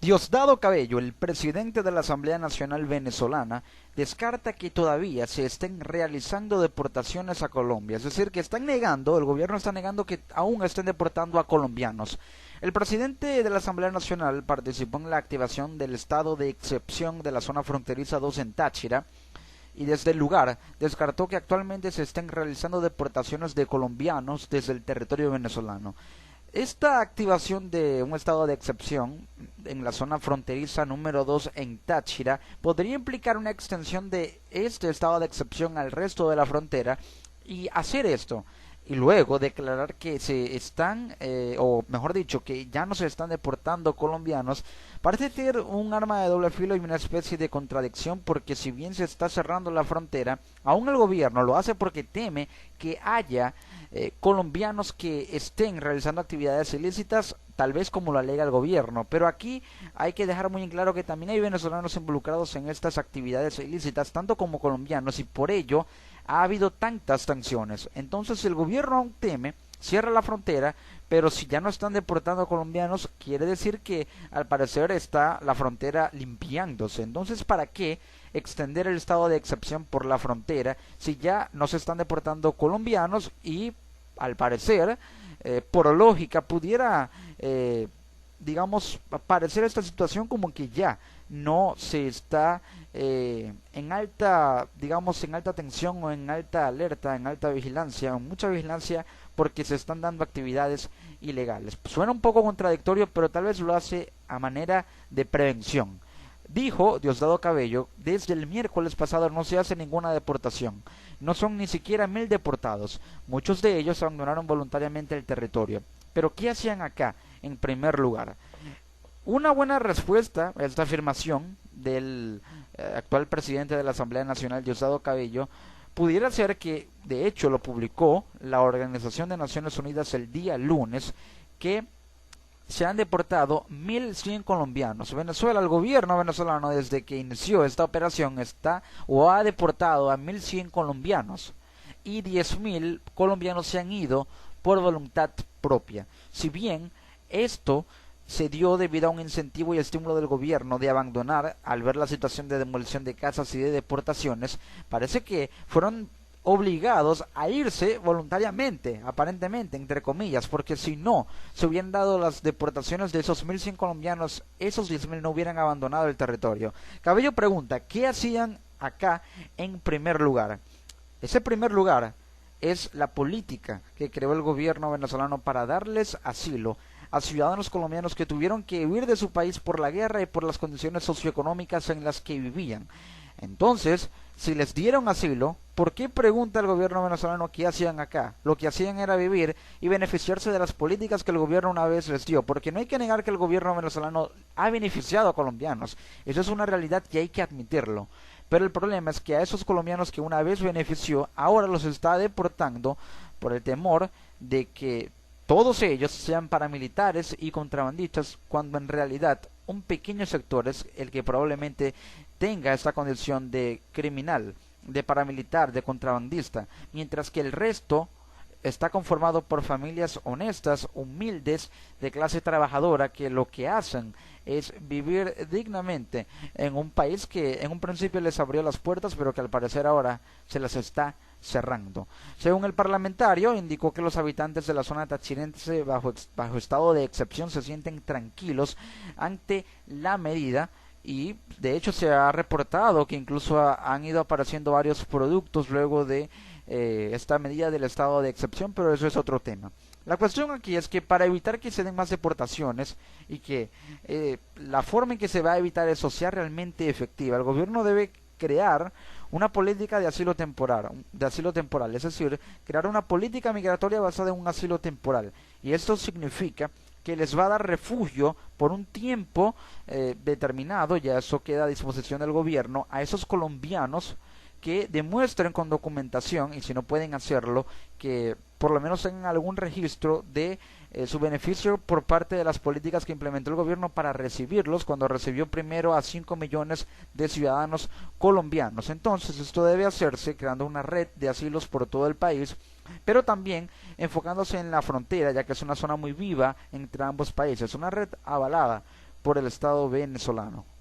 Diosdado Cabello, el presidente de la Asamblea Nacional Venezolana, descarta que todavía se estén realizando deportaciones a Colombia, es decir, que el gobierno está negando que aún estén deportando a colombianos. El presidente de la Asamblea Nacional participó en la activación del estado de excepción de la zona fronteriza 2 en Táchira, y desde el lugar descartó que actualmente se estén realizando deportaciones de colombianos desde el territorio venezolano. Esta activación de un estado de excepción en la zona fronteriza número 2 en Táchira podría implicar una extensión de este estado de excepción al resto de la frontera, y hacer esto y luego declarar que se están, o mejor dicho, que ya no se están deportando colombianos, parece ser un arma de doble filo y una especie de contradicción, porque si bien se está cerrando la frontera, aún el gobierno lo hace porque teme que haya colombianos que estén realizando actividades ilícitas, tal vez como lo alega el gobierno. Pero aquí hay que dejar muy en claro que también hay venezolanos involucrados en estas actividades ilícitas, tanto como colombianos, y por ello ha habido tantas sanciones. Entonces el gobierno aún teme, cierra la frontera, pero si ya no están deportando a colombianos, quiere decir que al parecer está la frontera limpiándose. Entonces, ¿para qué extender el estado de excepción por la frontera si ya no se están deportando colombianos? Y al parecer, por lógica, pudiera, digamos, parecer esta situación como que ya no se está en alta, digamos, en alta tensión o en alta alerta, en alta vigilancia, en mucha vigilancia, porque se están dando actividades ilegales. Suena un poco contradictorio, pero tal vez lo hace a manera de prevención. Dijo Diosdado Cabello: desde el miércoles pasado no se hace ninguna deportación, no son ni siquiera 1000 deportados, muchos de ellos abandonaron voluntariamente el territorio. Pero ¿qué hacían acá, en primer lugar? Una buena respuesta a esta afirmación del actual presidente de la Asamblea Nacional, Diosdado Cabello, pudiera ser que, de hecho, lo publicó la Organización de Naciones Unidas el día lunes, que se han deportado 1100 colombianos. Venezuela, el gobierno venezolano, desde que inició esta operación, está o ha deportado a 1100 colombianos, y 10.000 colombianos se han ido por voluntad propia. Si bien esto se dio debido a un incentivo y estímulo del gobierno de abandonar, al ver la situación de demolición de casas y de deportaciones, parece que fueron obligados a irse voluntariamente, aparentemente, entre comillas, porque si no se hubieran dado las deportaciones de esos 1100 colombianos, esos 10.000 no hubieran abandonado el territorio. Cabello pregunta: ¿qué hacían acá en primer lugar? Ese primer lugar es la política que creó el gobierno venezolano para darles asilo a ciudadanos colombianos que tuvieron que huir de su país por la guerra y por las condiciones socioeconómicas en las que vivían. Entonces, si les dieron asilo, ¿por qué pregunta el gobierno venezolano qué hacían acá? Lo que hacían era vivir y beneficiarse de las políticas que el gobierno una vez les dio, porque no hay que negar que el gobierno venezolano ha beneficiado a colombianos. Eso es una realidad y hay que admitirlo. Pero el problema es que a esos colombianos que una vez benefició, ahora los está deportando por el temor de que todos ellos sean paramilitares y contrabandistas, cuando en realidad un pequeño sector es el que probablemente tenga esta condición de criminal, de paramilitar, de contrabandista, mientras que el resto está conformado por familias honestas, humildes, de clase trabajadora, que lo que hacen es vivir dignamente en un país que en un principio les abrió las puertas, pero que al parecer ahora se las está cerrando. Según el parlamentario, indicó que los habitantes de la zona tachirense bajo estado de excepción se sienten tranquilos ante la medida, y de hecho se ha reportado que incluso han ido apareciendo varios productos luego de esta medida del estado de excepción, pero eso es otro tema. La cuestión aquí es que para evitar que se den más deportaciones y que la forma en que se va a evitar eso sea realmente efectiva, el gobierno debe crear una política de asilo temporal, es decir, crear una política migratoria basada en un asilo temporal, y esto significa que les va a dar refugio por un tiempo determinado, ya eso queda a disposición del gobierno, a esos colombianos que demuestren con documentación, y si no pueden hacerlo, que por lo menos tengan algún registro de su beneficio por parte de las políticas que implementó el gobierno para recibirlos, cuando recibió primero a 5 millones de ciudadanos colombianos. Entonces esto debe hacerse creando una red de asilos por todo el país, pero también enfocándose en la frontera, ya que es una zona muy viva entre ambos países, una red avalada por el Estado venezolano.